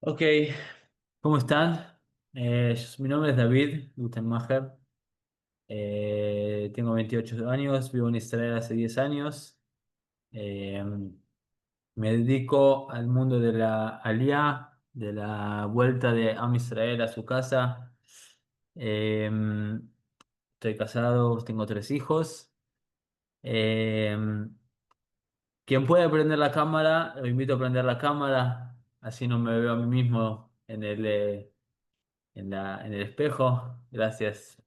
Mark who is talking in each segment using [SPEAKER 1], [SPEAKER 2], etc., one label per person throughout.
[SPEAKER 1] Ok, ¿cómo están? Mi nombre es David Gutenmacher. Tengo 28 años, vivo en Israel hace 10 años. Eh, Me dedico al mundo de la Aliyá, de la vuelta de Am Israel a su casa. Eh, Estoy casado, tengo 3 hijos. Eh, Quien puede prender la cámara, lo invito a prender la cámara, así no me veo a mí mismo en el espejo. Gracias.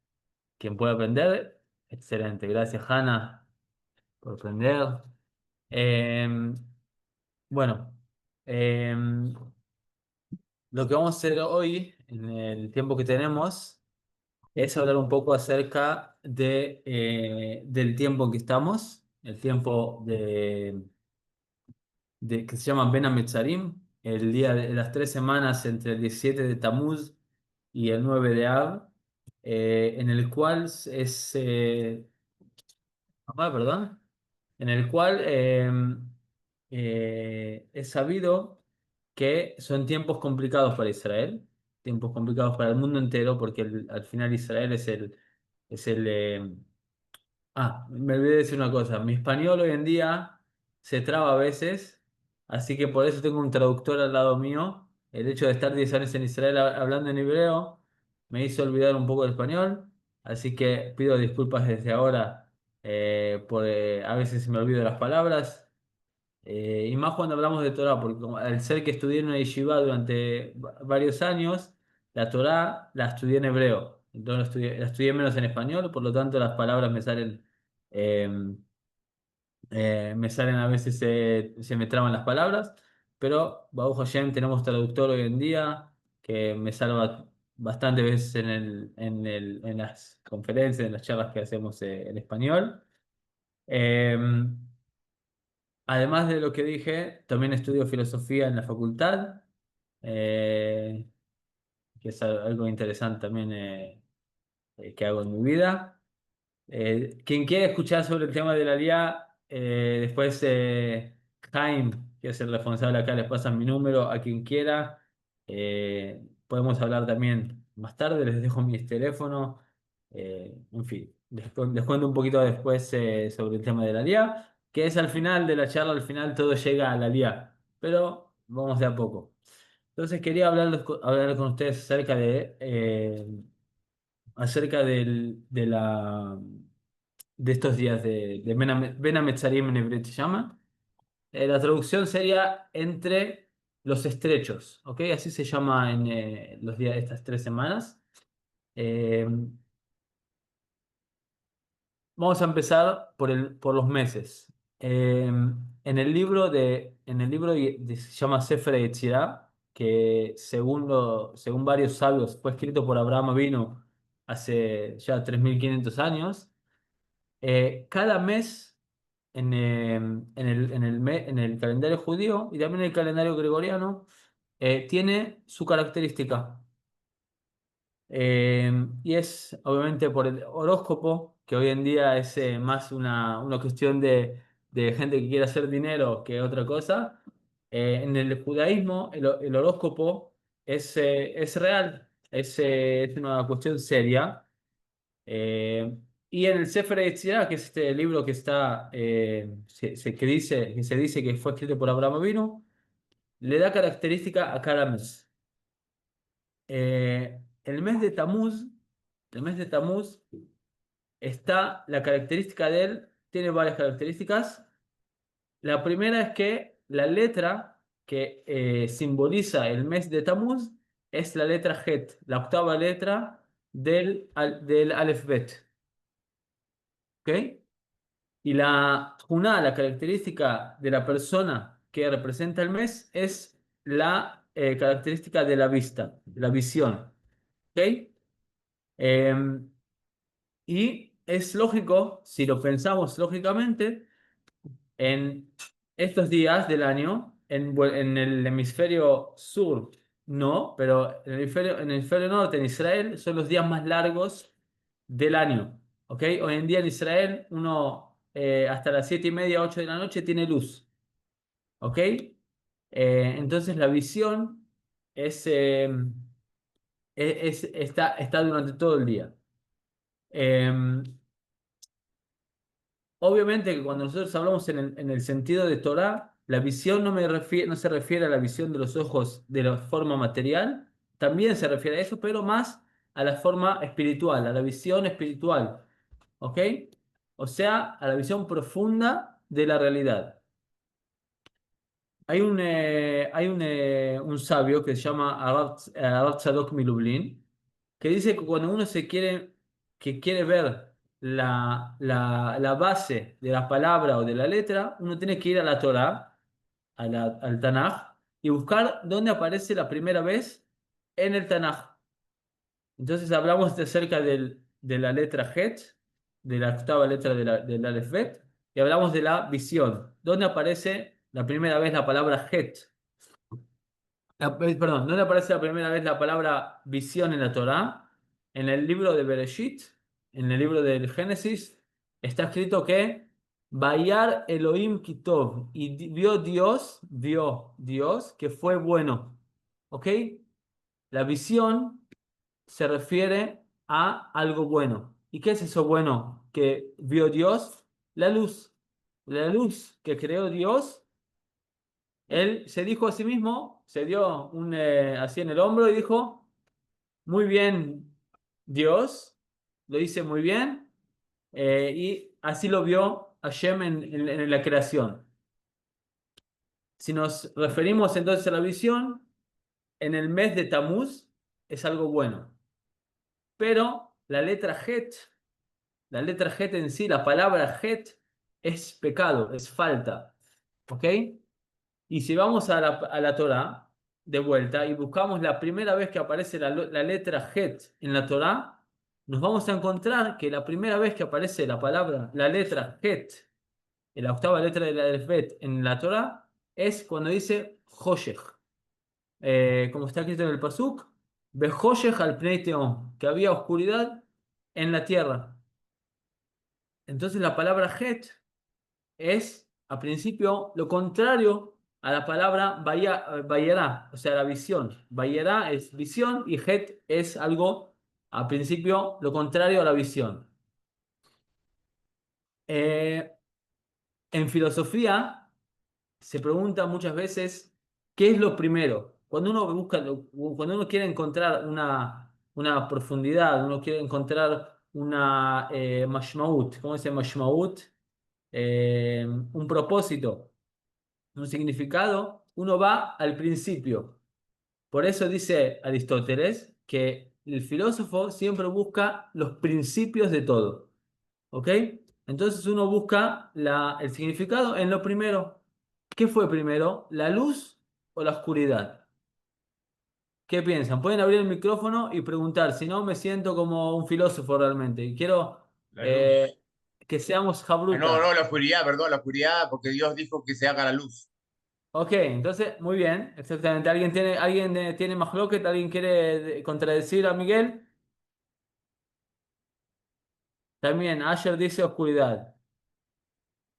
[SPEAKER 1] Quien pueda aprender, excelente. Gracias, Hanna, por aprender. Eh, bueno, eh, lo que vamos a hacer hoy, en el tiempo que tenemos, es hablar un poco acerca del tiempo en que estamos, el tiempo que se llama Ben Hametzarim, el día de las 3 semanas entre el 17 de Tamuz y el 9 de Av, en el cual perdón, en el cual es sabido que son tiempos complicados para Israel, tiempos complicados para el mundo entero, porque al final Israel me olvidé de decir una cosa. Mi español hoy en día se traba a veces, así que por eso tengo un traductor al lado mío. El hecho de estar 10 años en Israel hablando en hebreo me hizo olvidar un poco el español, así que pido disculpas desde ahora a veces me olvido las palabras. Y más cuando hablamos de Torah, porque al ser que estudié en una yeshiva durante varios años, la Torah la estudié en hebreo. Entonces la estudié menos en español, por lo tanto las palabras eh, me salen a veces, se me traban las palabras, pero Baruch Hashem tenemos traductor hoy en día que me salva bastantes veces en las conferencias, en las charlas que hacemos en español. Eh, Además de lo que dije, también estudio filosofía en la facultad, eh, que es algo interesante también que hago en mi vida. Quien quiera escuchar sobre el tema de la IA, después Jaime, que es el responsable acá, les pasan mi número a quien quiera. Podemos hablar también más tarde, les dejo mi teléfono. En fin, les cuento un poquito después sobre el tema de la IA, que es al final de la charla, al final todo llega a la IA, pero vamos de a poco. Entonces quería hablar con ustedes acerca de estos días de Ben Hametzarim en hebreo se llama. La traducción sería entre los estrechos, ¿ok? Así se llama en los días de estas 3 semanas. Eh, Vamos a empezar por los meses. Se llama Sefer Yetzirah, que según varios sabios fue escrito por Abraham Avinu hace ya 3.500 años. Cada mes en el calendario judío y también en el calendario gregoriano tiene su característica. Y es obviamente por el horóscopo, que hoy en día es más una cuestión de gente que quiere hacer dinero que otra cosa. En el judaísmo, el horóscopo es real, es una cuestión seria. Eh, y en el Sefer Yetzirah, que es este libro que está, que se dice que fue escrito por Abraham Avinu, le da característica a cada mes. El mes de Tamuz, el mes de Tamuz la característica de él, tiene varias características. La primera es que la letra que simboliza el mes de Tamuz es la letra Het, la octava letra del Aleph Bet. ¿Ok? Y la característica de la persona que representa el mes es la característica de la vista, la visión. ¿Ok? Em, y es lógico, si lo pensamos lógicamente, en estos días del año en el hemisferio sur no, pero en el hemisferio norte, en Israel, son los días más largos del año. ¿Ok? Hoy en día en Israel, uno hasta las 7:30, 8 de la noche tiene luz. ¿Ok? Entonces la visión es, está durante todo el día. Eh, Obviamente que cuando nosotros hablamos en el sentido de Torah, la visión no se refiere a la visión de los ojos de la forma material, también se refiere a eso, pero más a la forma espiritual, a la visión espiritual, ¿ok? O sea, a la visión profunda de la realidad. Un sabio que se llama Arab Tzadok Milublin, que dice que cuando uno que quiere ver la base de la palabra o de la letra, uno tiene que ir a la Torá, al Tanaj, y buscar dónde aparece la primera vez en el Tanaj. Entonces hablamos acerca de la letra Het, de la octava letra del Aleph Bet, y hablamos de la visión. ¿Dónde aparece la primera vez la palabra Het? Perdón, ¿dónde aparece la primera vez la palabra visión en la Torá? En el libro de Bereshit, en el libro del Génesis, está escrito que Bayar Elohim Kitov, y vio Dios que fue bueno. ¿Ok? La visión se refiere a algo bueno. ¿Y qué es eso bueno que vio Dios? La luz. La luz que creó Dios, él se dijo a sí mismo, se dio así en el hombro y dijo, muy bien, Dios, lo hice muy bien, y así lo vio Hashem en la creación. Si nos referimos entonces a la visión, en el mes de Tamuz es algo bueno. Pero la letra Het en sí, la palabra Het es pecado, es falta. ¿Ok? Y si vamos a la Torá de vuelta y buscamos la primera vez que aparece la letra Het en la Torá, nos vamos a encontrar que la primera vez que aparece la letra Het, en la octava letra del alfabet en la Torá, es cuando dice Hoshech. Como está escrito en el Pasuk, Behoshech al Pnei Teom, que había oscuridad en la tierra. Entonces la palabra Het es, a principio, lo contrario a la palabra Bayerá, o sea, la visión. Bayerá es visión y Het es algo, a principio, lo contrario a la visión. Eh, en filosofía se pregunta muchas veces, ¿qué es lo primero? Cuando uno quiere encontrar una profundidad, uno quiere encontrar una mashmaut, ¿cómo se llama mashmaut? Un propósito, un significado, uno va al principio. Por eso dice Aristóteles que el filósofo siempre busca los principios de todo. ¿Ok? Entonces uno busca el significado en lo primero. ¿Qué fue primero? ¿La luz o la oscuridad? ¿Qué piensan? Pueden abrir el micrófono y preguntar, si no me siento como un filósofo realmente. Y quiero
[SPEAKER 2] La
[SPEAKER 1] eh,
[SPEAKER 2] luz.
[SPEAKER 1] que seamos
[SPEAKER 2] Ah, no,
[SPEAKER 1] jabruta.
[SPEAKER 2] no, la oscuridad, perdón, la oscuridad, porque Dios dijo que se haga la luz.
[SPEAKER 1] Ok, entonces, muy bien, exactamente. ¿Alguien tiene más bloque? ¿Alguien quiere contradecir a Miguel? También, Asher dice oscuridad.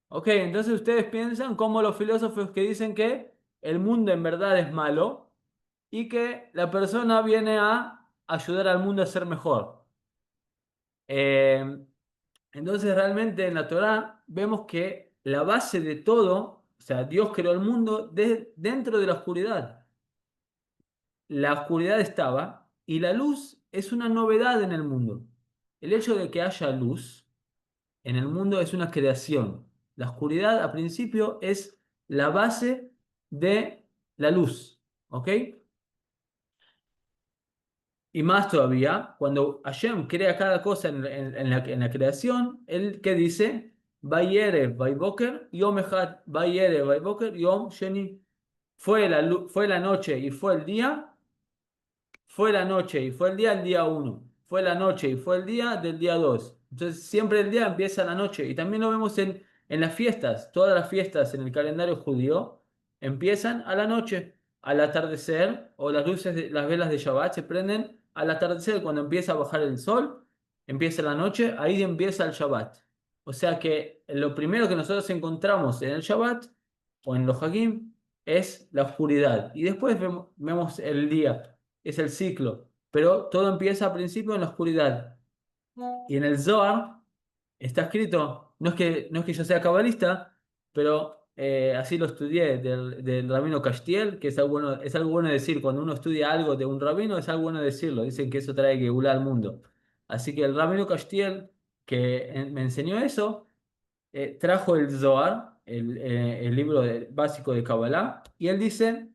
[SPEAKER 1] Ok, entonces ustedes piensan como los filósofos que dicen que el mundo en verdad es malo y que la persona viene a ayudar al mundo a ser mejor. Eh, entonces, realmente en la Torá vemos que la base de todo, o sea, Dios creó el mundo dentro de la oscuridad. La oscuridad estaba y la luz es una novedad en el mundo. El hecho de que haya luz en el mundo es una creación. La oscuridad, a principio, es la base de la luz. ¿Ok? Y más todavía, cuando Hashem crea cada cosa en la creación, él que dice, Vayere, Vayboker, Yom Echad, Vayere, Vayboker, Yom Sheni. Fue la noche y fue el día, fue la noche y fue el día uno. Fue la noche y fue el día del día 2. Entonces siempre el día empieza la noche. Y también lo vemos en las fiestas. Todas las fiestas en el calendario judío. empiezan a la noche, al atardecer, o las luces, las velas de Shabbat se prenden al atardecer, cuando empieza a bajar el sol, empieza la noche, ahí empieza el Shabbat. O sea que lo primero que nosotros encontramos en el Shabbat o en los Hagim es la oscuridad. Y después vemos el día, es el ciclo. Pero todo empieza al principio en la oscuridad. Y en el Zohar está escrito, no es que yo sea cabalista, pero así lo estudié del rabino Castiel, que es algo bueno decir, cuando uno estudia algo de un rabino, es algo bueno decirlo, dicen que eso trae Geulá al mundo. Así que el rabino Castiel, que me enseñó eso, trajo el Zohar, el libro básico de Kabbalah, y él dice,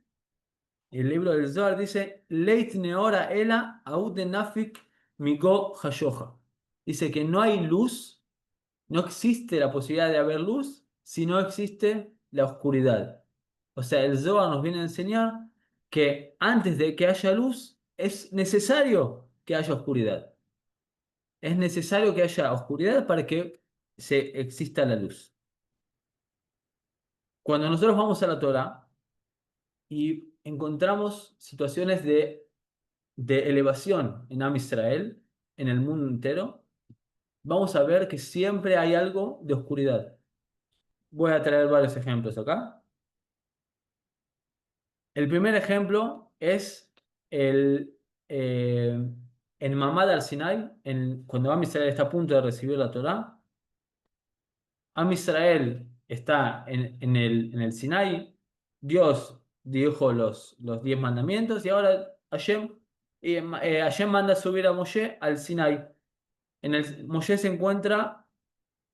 [SPEAKER 1] el libro del Zohar dice, Leit neora ela aud nafik migo hashoja. Dice que no hay luz, no existe la posibilidad de haber luz si no existe la oscuridad. O sea, el Zohar nos viene a enseñar que antes de que haya luz es necesario que haya oscuridad. Es necesario que haya oscuridad para que exista la luz. Cuando nosotros vamos a la Torah y encontramos situaciones de elevación en Am Israel, en el mundo entero, vamos a ver que siempre hay algo de oscuridad. Voy a traer varios ejemplos acá. El primer ejemplo es el, eh, en Mamad al-Sinai, cuando Am Israel está a punto de recibir la Torá. Am Israel está en el Sinai, Dios dijo los 10 mandamientos y ahora Hashem manda subir a Moshe al Sinai. Moshe se encuentra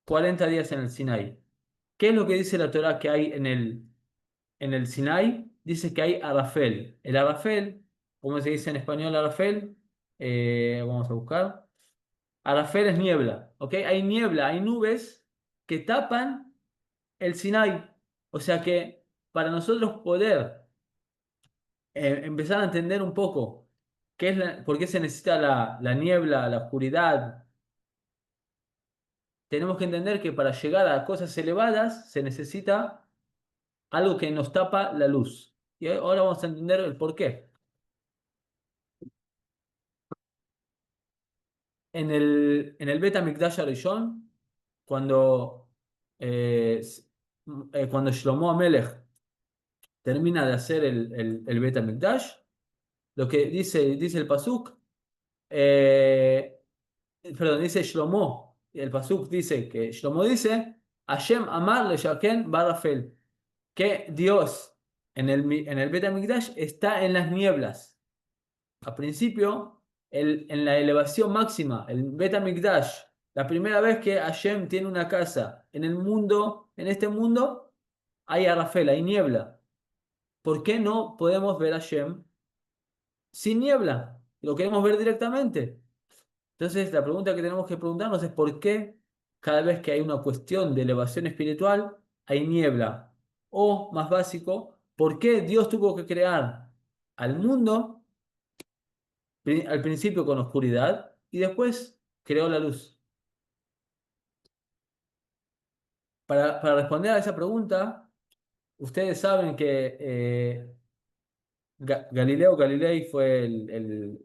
[SPEAKER 1] 40 días en el Sinai. ¿Qué es lo que dice la Torá que hay en el Sinai? Dice que hay Arafel. El Arafel, ¿cómo se dice en español Arafel? Vamos a buscar. Arafel es niebla, ¿ok? Hay niebla, hay nubes que tapan el Sinai. O sea que para nosotros poder empezar a entender un poco por qué se necesita la niebla, la oscuridad, tenemos que entender que para llegar a cosas elevadas se necesita algo que nos tapa la luz. Y ahora vamos a entender el por qué. En el Bet HaMikdash Arishon, cuando, eh, s- cuando Shlomo Amelech termina de hacer el Bet HaMikdash, lo que dice el Pasuk, eh, perdón, dice Shlomo, el Pasuk dice que Shlomo dice, Hashem Amar le Shaken Barafel, que Dios en el Bet HaMikdash está en las nieblas. Al principio, en la elevación máxima, el Bet HaMikdash, la primera vez que Hashem tiene una casa en el mundo, en este mundo, hay Arafel, hay niebla. ¿Por qué no podemos ver a Hashem sin niebla? Lo queremos ver directamente. Entonces, la pregunta que tenemos que preguntarnos es por qué cada vez que hay una cuestión de elevación espiritual hay niebla. O, más básico, ¿por qué Dios tuvo que crear al mundo al principio con oscuridad y después creó la luz? Para responder a esa pregunta, ustedes saben que Galileo Galilei fue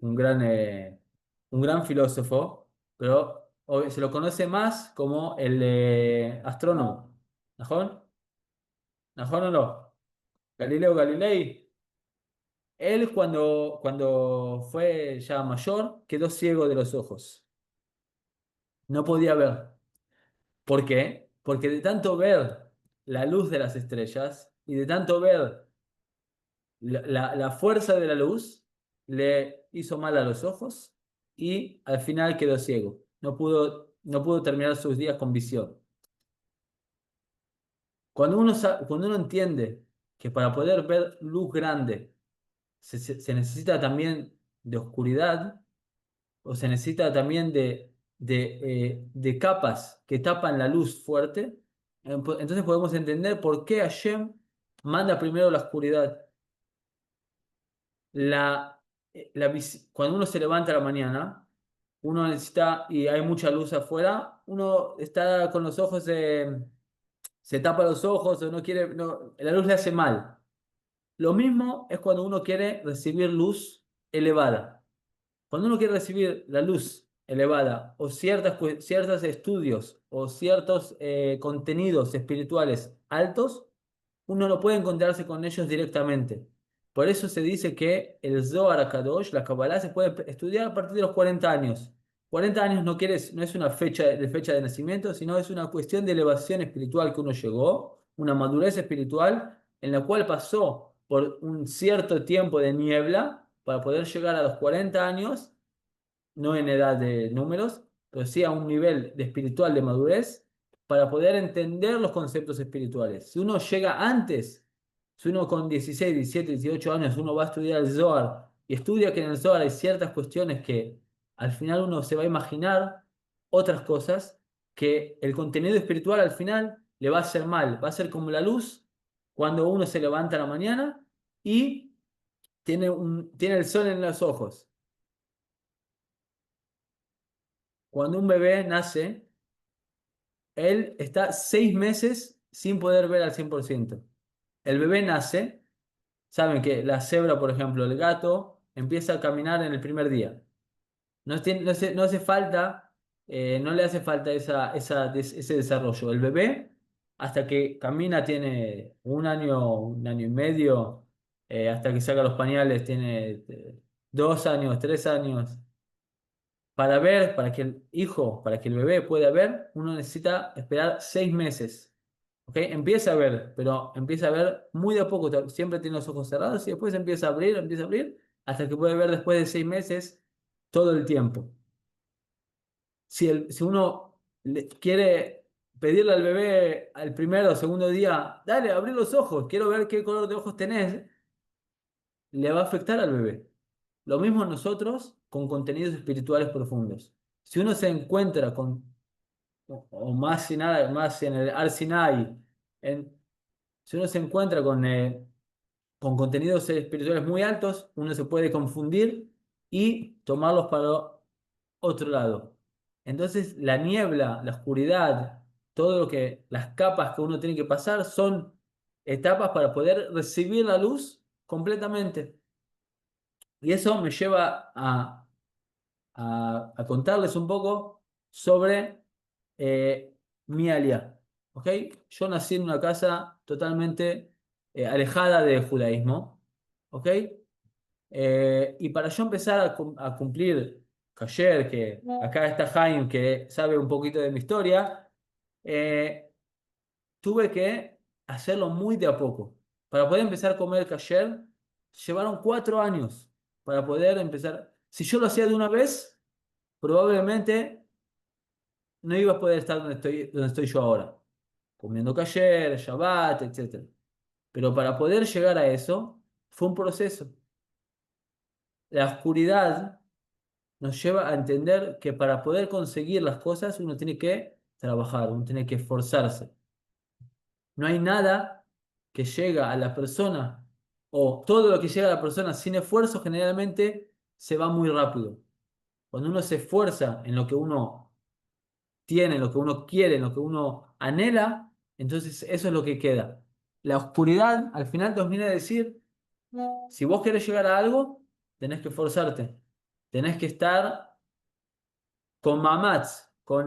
[SPEAKER 1] un gran filósofo, pero hoy se lo conoce más como el astrónomo. ¿Najón? ¿Najón o no? Galileo Galilei, él cuando fue ya mayor quedó ciego de los ojos. No podía ver. ¿Por qué? Porque de tanto ver la luz de las estrellas y de tanto ver la fuerza de la luz, le hizo mal a los ojos y al final quedó ciego. No pudo terminar sus días con visión. Cuando uno entiende que para poder ver luz grande se necesita también de oscuridad, o se necesita también de capas que tapan la luz fuerte, entonces podemos entender por qué Hashem manda primero la oscuridad. Cuando uno se levanta a la mañana, uno necesita, y hay mucha luz afuera, uno está con los ojos, se tapa los ojos o no quiere, la luz le hace mal. Lo mismo es cuando uno quiere recibir luz elevada. Cuando uno quiere recibir la luz elevada o ciertos estudios o ciertos contenidos espirituales altos, uno no puede encontrarse con ellos directamente. Por eso se dice que el Zohar HaKadosh, la Kabbalah, se puede estudiar a partir de los 40 años. 40 años no es una fecha de nacimiento, sino es una cuestión de elevación espiritual que uno llegó, una madurez espiritual en la cual pasó por un cierto tiempo de niebla para poder llegar a los 40 años, no en edad de números, pero sí a un nivel de espiritual de madurez para poder entender los conceptos espirituales. Si uno llega antes, si uno con 16, 17, 18 años uno va a estudiar el Zohar y estudia que en el Zohar hay ciertas cuestiones que al final uno se va a imaginar otras cosas que el contenido espiritual al final le va a hacer mal, va a ser como la luz cuando uno se levanta a la mañana y tiene el sol en los ojos. Cuando un bebé nace, él está 6 meses sin poder ver al 100%. El bebé nace, saben que la cebra, por ejemplo, el gato, empieza a caminar en el primer día. No hace falta, no le hace falta ese desarrollo. El bebé, hasta que camina, tiene un año y medio, hasta que saca los pañales, tiene 2 años, 3 años. Para ver, para que el hijo, para que el bebé pueda ver, uno necesita esperar 6 meses. ¿Ok? Empieza a ver, pero empieza a ver muy de a poco. Siempre tiene los ojos cerrados y después empieza a abrir, hasta que puede ver después de 6 meses todo el tiempo. Si uno quiere pedirle al bebé al primero o segundo día, dale, abrí los ojos, quiero ver qué color de ojos tenés, le va a afectar al bebé. Lo mismo nosotros con contenidos espirituales profundos. Si uno se encuentra o más, nada, más en el Ar Sinai, si uno se encuentra con contenidos espirituales muy altos, uno se puede confundir y tomarlos para otro lado. Entonces, la niebla, la oscuridad, las capas que uno tiene que pasar son etapas para poder recibir la luz completamente. Y eso me lleva a contarles un poco sobre mi alia. ¿Ok? Yo nací en una casa totalmente alejada del judaísmo. ¿Ok? Y para yo empezar a cumplir Kasher, que acá está Jaime, que sabe un poquito de mi historia, eh, tuve que hacerlo muy de a poco. Para poder empezar a comer kasher, llevaron 4 años para poder empezar. Si yo lo hacía de una vez, probablemente no iba a poder estar donde estoy yo ahora, comiendo kasher, Shabbat, etcétera. Pero para poder llegar a eso, fue un proceso. La oscuridad nos lleva a entender que para poder conseguir las cosas uno tiene que trabajar, uno tiene que esforzarse. No hay nada que llega a la persona o todo lo que llega a la persona sin esfuerzo generalmente se va muy rápido. Cuando uno se esfuerza en lo que uno tiene, en lo que uno quiere, en lo que uno anhela, entonces eso es lo que queda. La oscuridad al final nos viene a decir, si vos querés llegar a algo, tenés que esforzarte, tenés que estar con mamats, con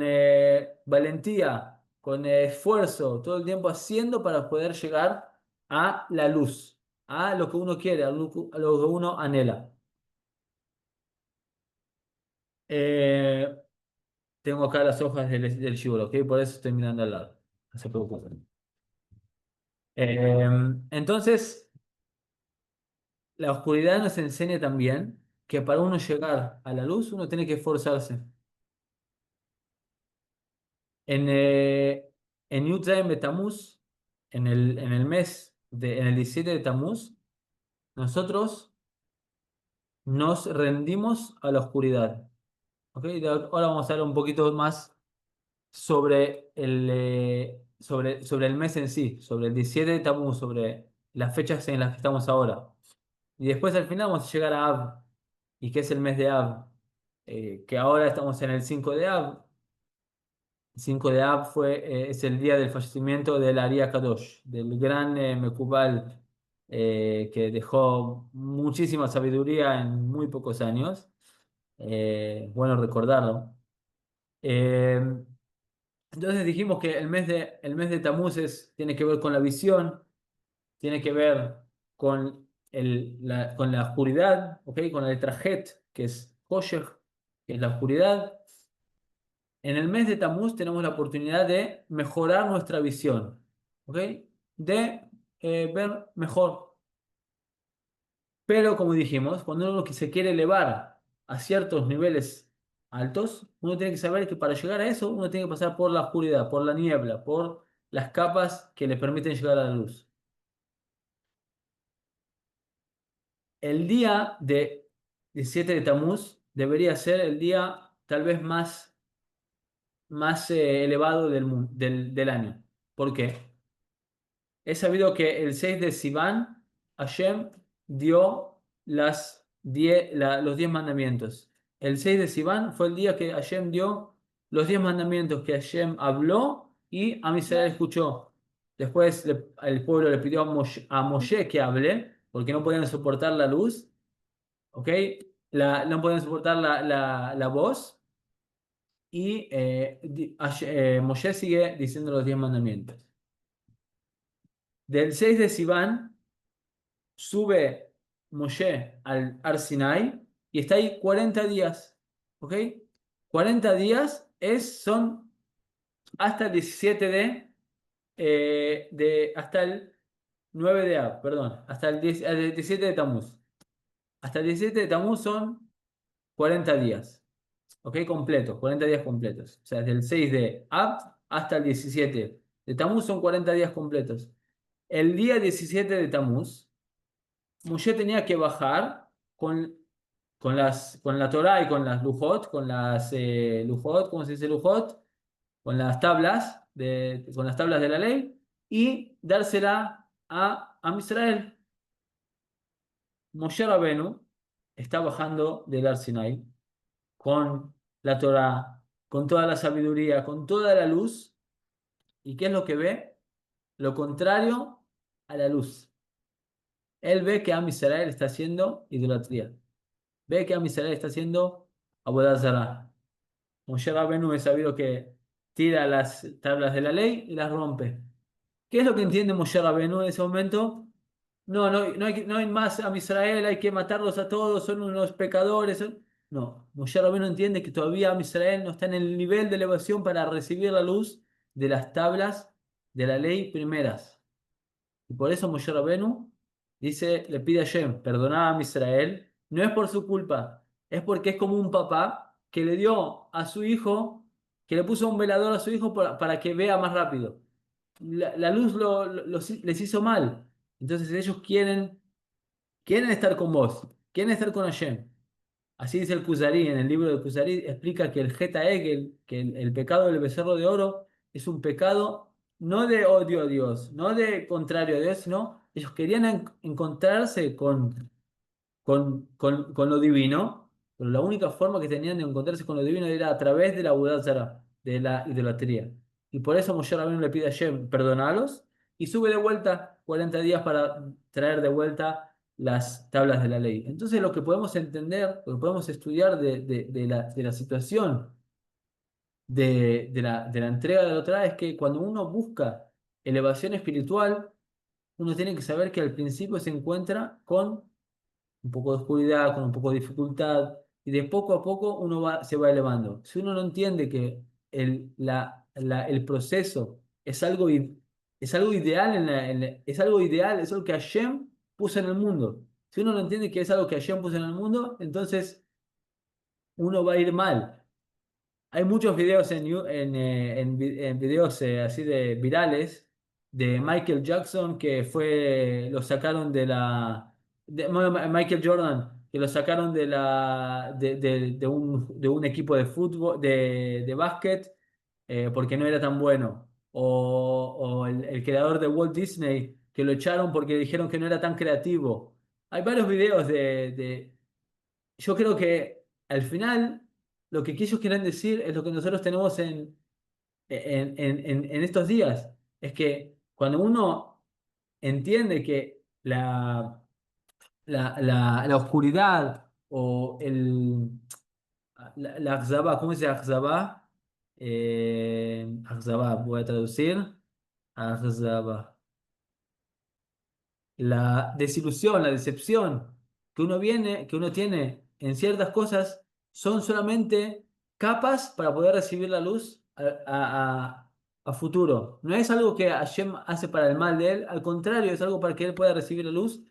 [SPEAKER 1] valentía, con esfuerzo, todo el tiempo haciendo para poder llegar a la luz, a lo que uno quiere, a lo que uno anhela. Eh, Tengo acá las hojas del libro, ¿ok? Por eso estoy mirando al lado. No se preocupen. Eh, entonces, la oscuridad nos enseña también que para uno llegar a la luz, uno tiene que esforzarse. En, eh, en Yud Zayin Betamuz, en el 17 de Tamuz, nosotros nos rendimos a la oscuridad. ¿Ok? Ahora vamos a hablar un poquito más sobre el mes en sí, sobre el 17 de Tamuz, sobre las fechas en las que estamos ahora. Y después al final vamos a llegar a Av, y que es el mes de Av, que ahora estamos en el 5 de Av. El 5 de Av es el día del fallecimiento del Ari Kadosh, del gran Mekubal que dejó muchísima sabiduría en muy pocos años. Bueno recordarlo. Eh, entonces dijimos que el mes de Tamuz tiene que ver con la visión, tiene que ver con, con la oscuridad, ¿ok? Con la letra Het, que es Hoshech, que es la oscuridad. En el mes de Tamuz tenemos la oportunidad de mejorar nuestra visión, ¿ok? De ver mejor. Pero como dijimos, cuando uno que se quiere elevar a ciertos niveles altos, uno tiene que saber que para llegar a eso, uno tiene que pasar por la oscuridad, por la niebla, por las capas que le permiten llegar a la luz. El día de 17 de Tamuz debería ser el día tal vez más elevado del año. ¿Por qué? Es sabido que el 6 de Sivan, Hashem dio los 10 mandamientos. El 6 de Sivan fue el día que Hashem dio los 10 mandamientos que Hashem habló y a Israel escuchó. Después el pueblo le pidió a Moshe que hable, porque no podían soportar la luz, ¿ok? No podían soportar la voz. Y Moshe sigue diciendo los 10 mandamientos. Del 6 de Sivan sube Moshe al Ar Sinai y está ahí 40 días. ¿Ok? 40 días son hasta el 17 hasta el 9 de Ab, perdón, hasta el 17 de Tamuz. Hasta el 17 de Tamuz son 40 días. ¿Ok? Completos, 40 días completos. O sea, desde el 6 de Ab hasta el 17 de Tamuz son 40 días completos. El día 17 de Tamuz, Moshe tenía que bajar con la Torá y con las Lujot, con las Lujot, ¿cómo se dice Lujot? Con las tablas de la ley y dársela a Israel. Moshe Rabenu está bajando del Ar Sinai con la Torá, con toda la sabiduría, con toda la luz. ¿Y qué es lo que ve? Lo contrario a la luz. Él ve que Am Israel está haciendo idolatría. Ve que Am Israel está haciendo Avodah Zarah. Moshe Rabenu es sabido que tira las tablas de la ley y las rompe. ¿Qué es lo que entiende Moshe Rabenu en ese momento? No, no, no hay más Am Israel, hay que matarlos a todos, son unos pecadores. No, Moshe Rabenu entiende que todavía Am Israel no está en el nivel de elevación para recibir la luz de las tablas de la ley primeras. Y por eso Moshe Rabenu le pide a Hashem, perdoná a Israel. No es por su culpa, es porque es como un papá que le dio a su hijo, que le puso un velador a su hijo para que vea más rápido. La luz les hizo mal. Entonces ellos quieren estar con vos, quieren estar con Hashem. Así dice el Kuzari, en el libro del Kuzari explica que el Geta Egel, que el pecado del becerro de oro, es un pecado no de odio a Dios, no de contrario a Dios, sino ellos querían encontrarse con lo divino, pero la única forma que tenían de encontrarse con lo divino era a través de la Avodah Zarah, de la idolatría. Y por eso Moshe Rabbeinu le pide a Hashem perdonalos y sube de vuelta 40 días para traer de vuelta las tablas de la ley. Entonces lo que podemos entender, lo que podemos estudiar de la situación de la entrega de la otra es que cuando uno busca elevación espiritual, uno tiene que saber que al principio se encuentra con un poco de oscuridad, con un poco de dificultad, y de poco a poco uno se va elevando. Si uno no entiende que el proceso es algo ideal, es algo ideal, es algo que Hashem puso en el mundo. Si uno no entiende que es algo que Hashem puso en el mundo, entonces uno va a ir mal. Hay muchos videos en videos así de virales de Michael Jackson que lo sacaron bueno, Michael Jordan, que lo sacaron de un equipo de fútbol, de básquet, porque no era tan bueno. O el creador de Walt Disney, que lo echaron porque dijeron que no era tan creativo. Hay varios videos yo creo que al final lo que ellos quieren decir es lo que nosotros tenemos en estos días. Es que cuando uno entiende que la, la oscuridad o la Akzabá, ¿cómo se dice Akzabá? Akzabá, voy a traducir. Akzabá. La desilusión, la decepción que uno tiene en ciertas cosas son solamente capas para poder recibir la luz a futuro. No es algo que Hashem hace para el mal de él, al contrario, es algo para que él pueda recibir la luz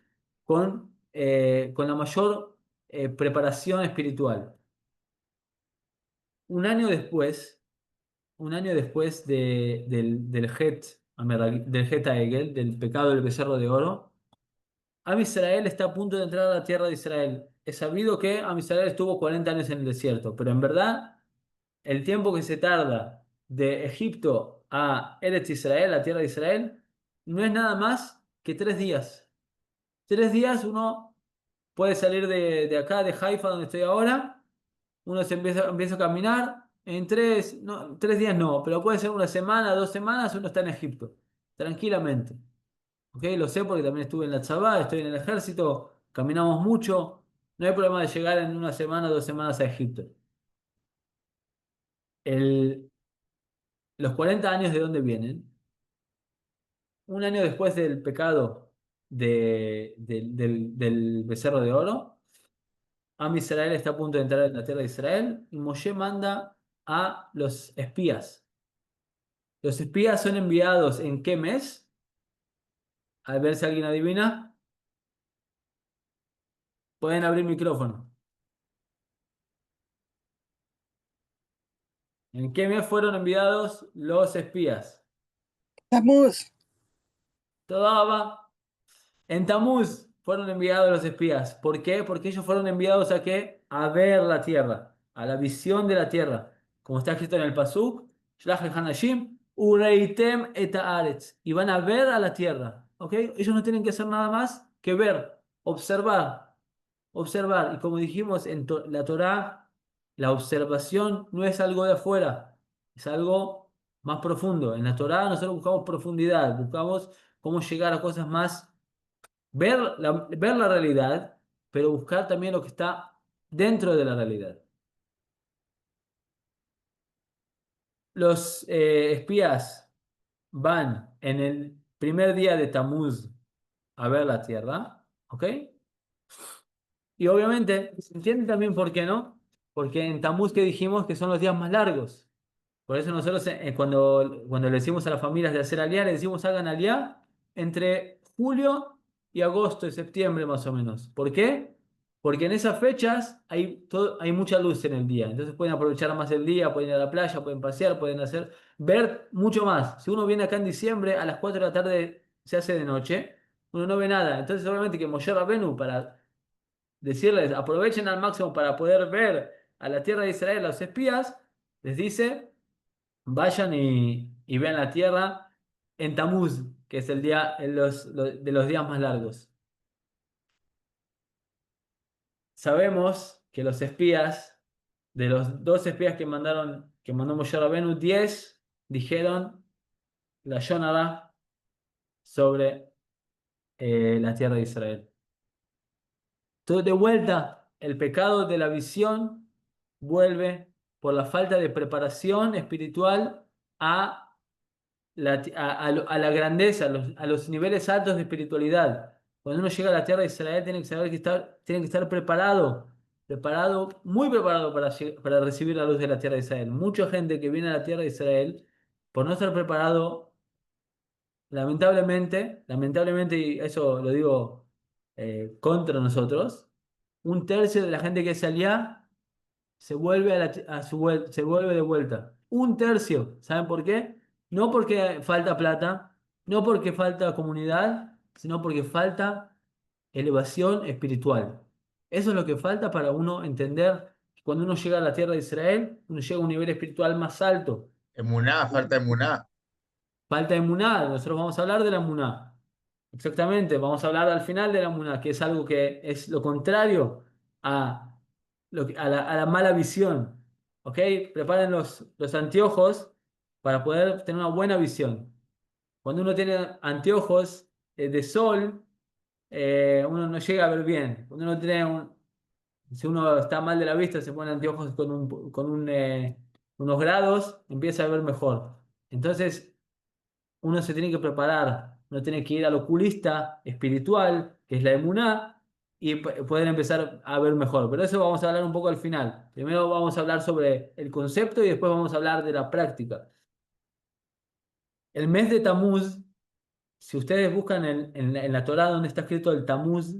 [SPEAKER 1] con la mayor preparación espiritual. Un año después, un año después del del Het Ha'egel, del pecado del becerro de oro, Am Israel está a punto de entrar a la tierra de Israel. Es sabido que Am Israel estuvo 40 años en el desierto, pero en verdad el tiempo que se tarda de Egipto a Eretz Israel, la tierra de Israel, no es nada más que 3 días. 3 días uno puede salir de acá, de Haifa, donde estoy ahora, uno empieza a caminar, en 3 días no, pero puede ser una semana, 2 semanas, uno está en Egipto, tranquilamente. ¿Ok? Lo sé porque también estuve en la Chabá, estoy en el ejército, caminamos mucho. No hay problema de llegar en una semana, 2 semanas a Egipto. El- los 40 años de dónde vienen, un año después del pecado del becerro de oro, Am Israel está a punto de entrar en la tierra de Israel y Moshe manda a los espías. Los espías son enviados ¿en qué mes? A ver si alguien adivina. Pueden abrir micrófono. ¿En qué mes fueron enviados los espías?
[SPEAKER 3] Estamos.
[SPEAKER 1] Toda En Tamuz fueron enviados los espías. ¿Por qué? Porque ellos fueron enviados a qué? A ver la tierra, a la visión de la tierra. Como está escrito en el Pasuk, Shlach el-Hanashim, Ureitem et haaretz. Y van a ver a la tierra. ¿Ok? Ellos no tienen que hacer nada más que ver, observar, observar. Y como dijimos en la Torá, la observación no es algo de afuera, es algo más profundo. En la Torá nosotros buscamos profundidad, buscamos cómo llegar a cosas más ver la realidad, pero buscar también lo que está dentro de la realidad. Los espías van en el primer día de Tamuz a ver la tierra, ¿ok? Y obviamente se entiende también por qué no, porque en Tamuz que dijimos que son los días más largos. Por eso nosotros cuando le decimos a las familias de hacer aliá, le decimos hagan aliá entre julio y agosto y septiembre más o menos. ¿Por qué? Porque en esas fechas hay mucha luz en el día. Entonces pueden aprovechar más el día, pueden ir a la playa, pueden pasear, pueden ver mucho más. Si uno viene acá en diciembre, a las 4 de la tarde se hace de noche, uno no ve nada. Entonces obviamente que Moshe Rabenu, para decirles aprovechen al máximo para poder ver a la tierra de Israel, a los espías, les dice vayan y vean la tierra en Tamuz, que es el día de los días más largos. Sabemos que los espías, de los 2 espías que mandó Moshe Rabenu, 10 dijeron la Yonara sobre la tierra de Israel. Todo de vuelta, el pecado de la visión vuelve por la falta de preparación espiritual a a la grandeza, a los niveles altos de espiritualidad. Cuando uno llega a la tierra de Israel, tiene que saber tiene que estar muy preparado para recibir la luz de la tierra de Israel. Mucha gente que viene a la tierra de Israel, por no estar preparado, lamentablemente, y eso lo digo contra nosotros, un tercio de la gente que salía se vuelve de vuelta. Un tercio. ¿Saben por qué? No porque falta plata, no porque falta comunidad, sino porque falta elevación espiritual. Eso es lo que falta para uno entender que cuando uno llega a la tierra de Israel, uno llega a un nivel espiritual más alto.
[SPEAKER 2] Emuná, falta emuná.
[SPEAKER 1] Falta emuná. Nosotros vamos a hablar de la emuná. Exactamente, vamos a hablar al final de la emuná, que es algo que es lo contrario a, a la mala visión. ¿Ok? Preparen los anteojos para poder tener una buena visión. Cuando uno tiene anteojos de sol, uno no llega a ver bien. Cuando uno tiene si uno está mal de la vista, se pone anteojos con unos grados, empieza a ver mejor. Entonces, uno se tiene que preparar, uno tiene que ir al oculista espiritual, que es la emuná, y poder empezar a ver mejor. Pero eso vamos a hablar un poco al final. Primero vamos a hablar sobre el concepto y después vamos a hablar de la práctica. El mes de Tamuz, si ustedes buscan en la Torá donde está escrito el Tamuz,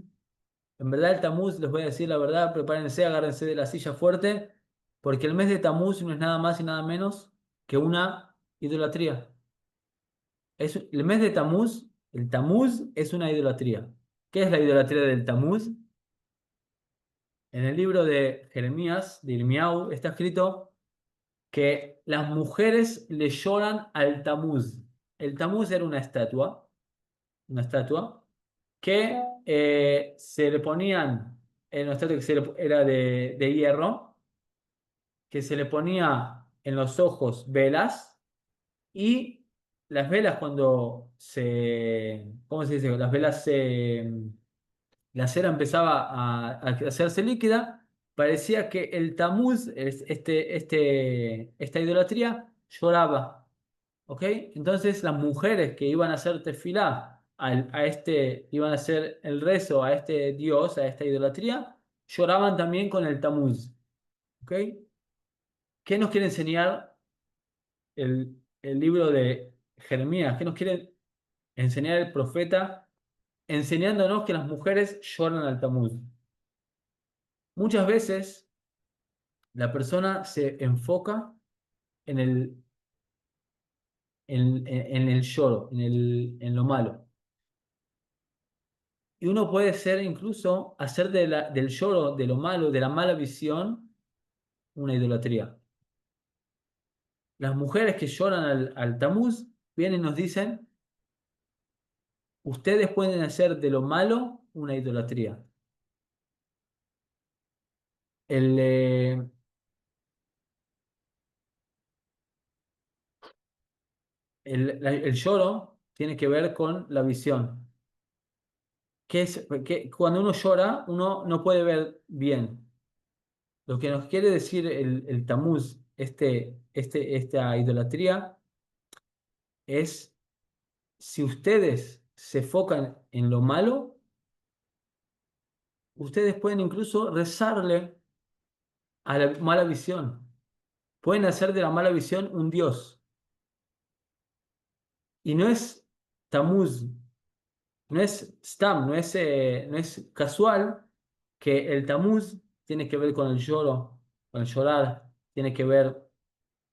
[SPEAKER 1] en verdad el Tamuz, les voy a decir la verdad, prepárense, agárrense de la silla fuerte, porque el mes de Tamuz no es nada más y nada menos que una idolatría. El mes de Tamuz, el Tamuz es una idolatría. ¿Qué es la idolatría del Tamuz? En el libro de Jeremías, de Irmiau, está escrito que las mujeres le lloran al Tamuz. El Tamuz era una estatua que se le ponían, en una estatua que era de hierro, que se le ponía en los ojos velas y las velas cuando ¿cómo se dice? Las velas la cera empezaba a hacerse líquida, parecía que el Tamuz, esta idolatría, lloraba. ¿Ok? Entonces las mujeres que iban a hacer tefilá, iban a hacer el rezo a este dios, a esta idolatría, lloraban también con el Tamuz. ¿Ok? ¿Qué nos quiere enseñar el libro de Jeremías? ¿Qué nos quiere enseñar el profeta? Enseñándonos que las mujeres lloran al Tamuz. Muchas veces la persona se enfoca en en el lloro, en lo malo. Y uno puede ser incluso hacer del lloro, de lo malo, de la mala visión, una idolatría. Las mujeres que lloran al Tamuz vienen y nos dicen, ustedes pueden hacer de lo malo una idolatría. El, eh, el lloro tiene que ver con la visión. Que cuando uno llora, uno no puede ver bien. Lo que nos quiere decir el Tamuz, esta idolatría, es si ustedes se enfocan en lo malo, ustedes pueden incluso rezarle a la mala visión. Pueden hacer de la mala visión un dios. Y no es Tamuz, no es Stam, no es casual que el Tamuz tiene que ver con el lloro, con el llorar, tiene que ver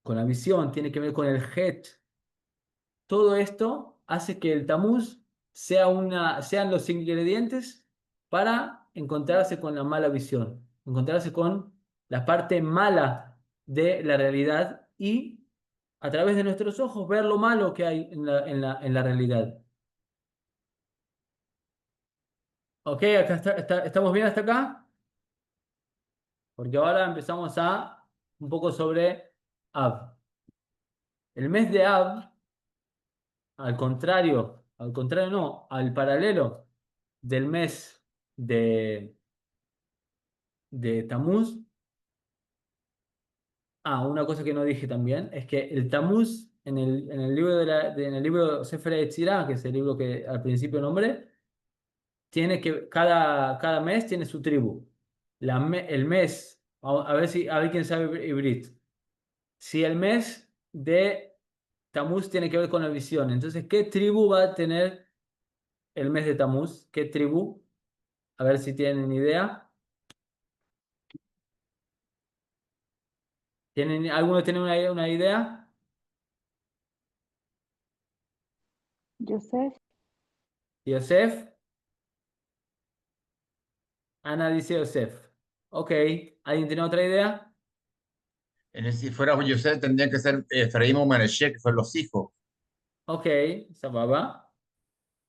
[SPEAKER 1] con la visión, tiene que ver con el Het. Todo esto hace que el Tamuz sean los ingredientes para encontrarse con la mala visión, encontrarse con la parte mala de la realidad y a través de nuestros ojos ver lo malo que hay en la realidad. ¿Ok? Acá ¿estamos bien hasta acá? Porque ahora empezamos a un poco sobre Av. El mes de Av, al contrario no, al paralelo del mes de, de Tamuz. Una cosa que no dije también es que el Tamuz en el libro en el libro Sefer Yetzirah, que es el libro que al principio nombré, tiene que cada mes tiene su tribu. El mes, a ver quién sabe Ibrit. Si el mes de Tamuz tiene que ver con la visión, entonces ¿qué tribu va a tener el mes de Tamuz? ¿Qué tribu? A ver si tienen idea. ¿Alguno tiene una idea?
[SPEAKER 3] Joseph,
[SPEAKER 1] Yosef. Ana dice Yosef. Ok. ¿Alguien tiene otra idea?
[SPEAKER 2] Si fuera Yosef, tendrían que ser Efraín o Manashe, que fueron los hijos.
[SPEAKER 1] Ok. Sababa.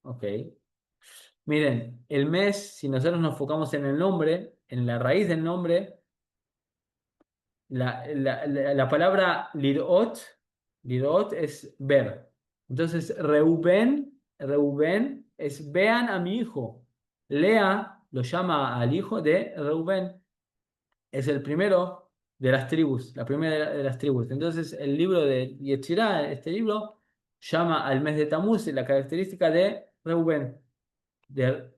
[SPEAKER 1] Ok. Miren, el mes, si nosotros nos enfocamos en el nombre, en la raíz del nombre, la palabra lirot es ver. Entonces, Reuben es vean a mi hijo. Lea lo llama al hijo de Reuben, es el primero de las tribus, la primera de las tribus. Entonces, el libro de Yetzirah, este libro, llama al mes de Tamuz la característica de Reuben, de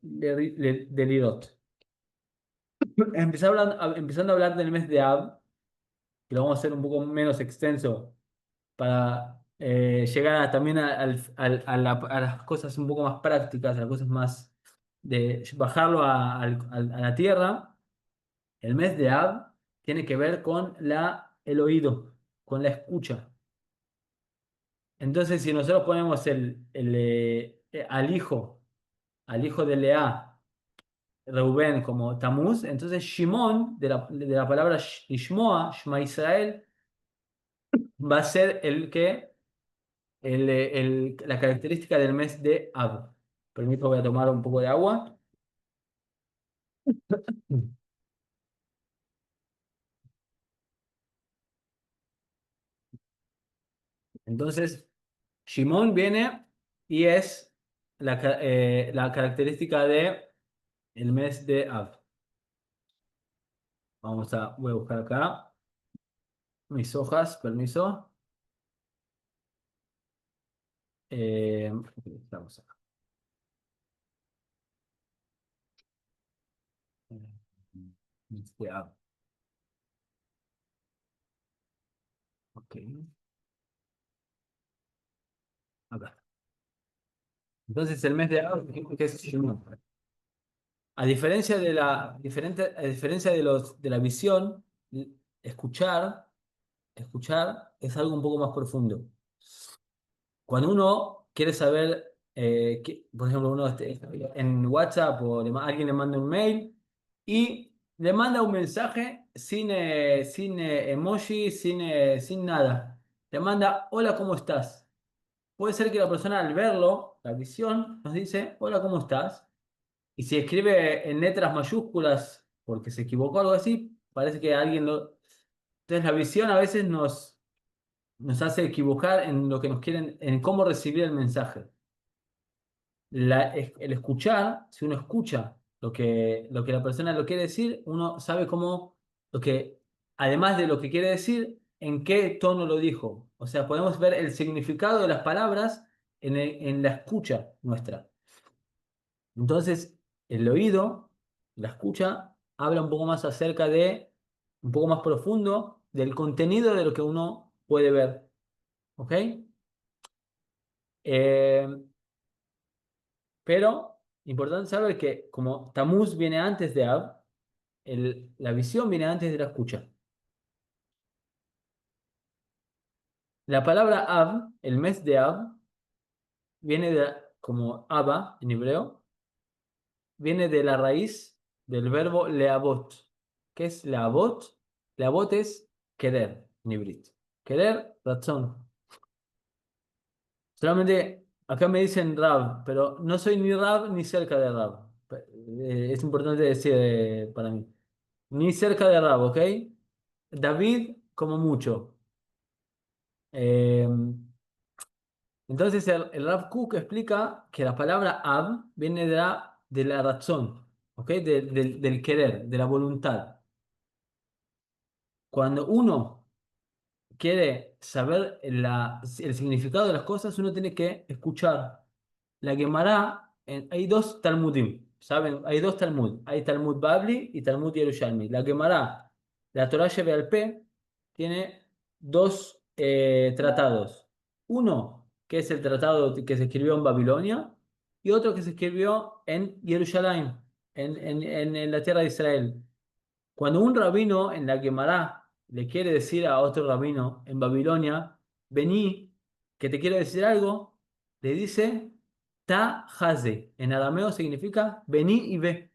[SPEAKER 1] Lirot. Empezando a hablar del mes de Ab, que lo vamos a hacer un poco menos extenso para llegar también a las cosas un poco más prácticas, a las cosas más de bajarlo a la tierra. El mes de Ab tiene que ver con el oído, con la escucha. Entonces, si nosotros ponemos al hijo de Lea, Reuben, como Tamuz, entonces Shimón, de la palabra Ishmoa, Shema Israel, va a ser la característica del mes de Ab. Permito, voy a tomar un poco de agua. Entonces, Shimón viene y es la característica de el mes de Av. Voy a buscar acá mis hojas, permiso. Estamos acá. Mes de Av. Ok, acá. Entonces, el mes de Av, ¿qué es Shimón? A diferencia de la visión, escuchar, escuchar es algo un poco más profundo. Cuando uno quiere saber, por ejemplo, uno en WhatsApp o alguien le manda un mail y le manda un mensaje sin emoji, sin nada. Le manda, hola, ¿cómo estás? Puede ser que la persona al verlo, la visión, nos dice, hola, ¿cómo estás? Y si escribe en letras mayúsculas porque se equivocó o algo así, parece que alguien lo... Entonces la visión a veces nos hace equivocar en lo que nos quieren, en cómo recibir el mensaje. El escuchar, si uno escucha lo que la persona lo quiere decir, uno sabe cómo, además de lo que quiere decir, en qué tono lo dijo. O sea, podemos ver el significado de las palabras en la escucha nuestra. Entonces, el oído, la escucha, habla un poco más un poco más profundo del contenido de lo que uno puede ver. ¿Ok? Eh, pero, importante saber que como Tamuz viene antes de Ab, la visión viene antes de la escucha. La palabra Ab, el mes de Ab, viene como Abba en hebreo, viene de la raíz del verbo leavot. ¿Qué es leavot? Leavot es querer en hebreo. Querer, razón. Solamente acá me dicen Rab, pero no soy ni Rab ni cerca de Rab. Es importante decir para mí. Ni cerca de Rab, ¿ok? David, como mucho. Eh, entonces el Rav Kook explica que la palabra Ab viene de la razón, ¿ok? Del querer, de la voluntad. Cuando uno quiere saber el significado de las cosas, uno tiene que escuchar. La Gemara, hay dos Talmudim, ¿saben? Hay dos Talmud. Hay Talmud Babli y Talmud Yerushalmi. La Gemara, la Torah al P, tiene dos tratados. Uno, que es el tratado que se escribió en Babilonia, y otro que se escribió en Jerusalén, en la tierra de Israel. Cuando un rabino en la Gemara le quiere decir a otro rabino en Babilonia, vení, que te quiero decir algo, le dice ta haze. En arameo significa vení y ve.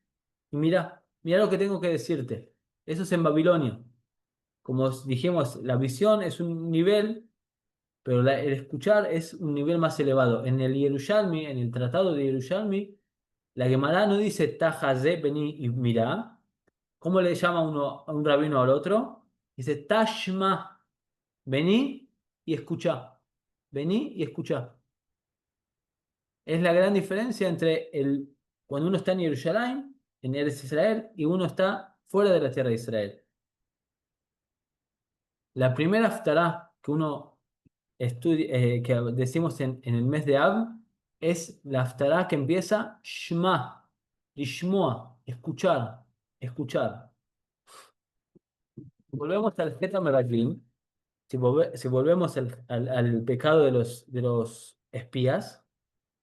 [SPEAKER 1] Y mira lo que tengo que decirte. Eso es en Babilonia. Como dijimos, la visión es un nivel, pero el escuchar es un nivel más elevado. En el Yerushalmi, en el tratado de Yerushalmi, la Gemara no dice ta haze, vení y mira. ¿Cómo le llama uno a un rabino al otro? Dice, Tashma, vení y escuchá. Vení y escuchá. Es la gran diferencia entre cuando uno está en Jerusalén, en Eretz Israel, y uno está fuera de la tierra de Israel. La primera haftará que uno estudia, que decimos en el mes de Ab, es la haftará que empieza Shma, Lishmoa, escuchar, escuchar. Volvemos al Zeta Meraglim. Si volvemos al pecado de los espías,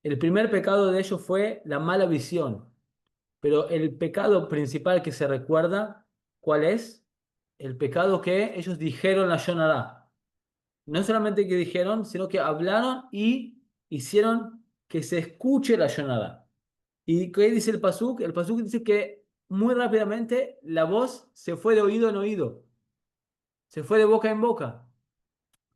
[SPEAKER 1] el primer pecado de ellos fue la mala visión. Pero el pecado principal que se recuerda, ¿cuál es? El pecado que ellos dijeron la Yonará. No solamente que dijeron, sino que hablaron y hicieron que se escuche la Yonará. ¿Y qué dice el Pasuk? El Pasuk dice que muy rápidamente la voz se fue de oído en oído, se fue de boca en boca,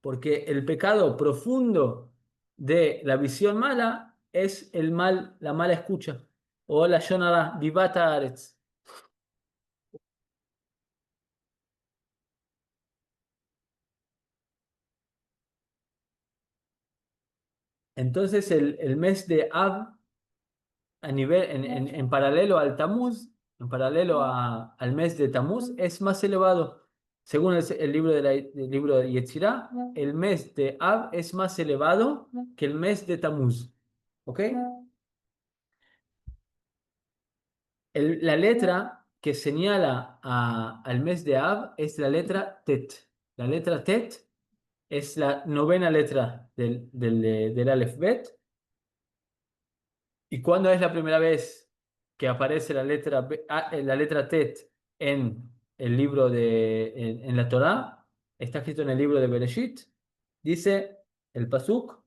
[SPEAKER 1] porque el pecado profundo de la visión mala es la mala escucha, o la Yonará, Vivata Aretz. Entonces el mes de Av, en paralelo al Tamuz, en paralelo al mes de Tamuz, es más elevado. Según el libro, el libro de Yetzirah, el mes de Av es más elevado que el mes de Tamuz. ¿Ok? La letra que señala al mes de Av es la letra Tet. La letra Tet es la novena letra del Aleph Bet. ¿Y cuándo es la primera vez que aparece la letra Tet en el libro en la Torá? Está escrito en el libro de Bereshit. Dice el Pasuk,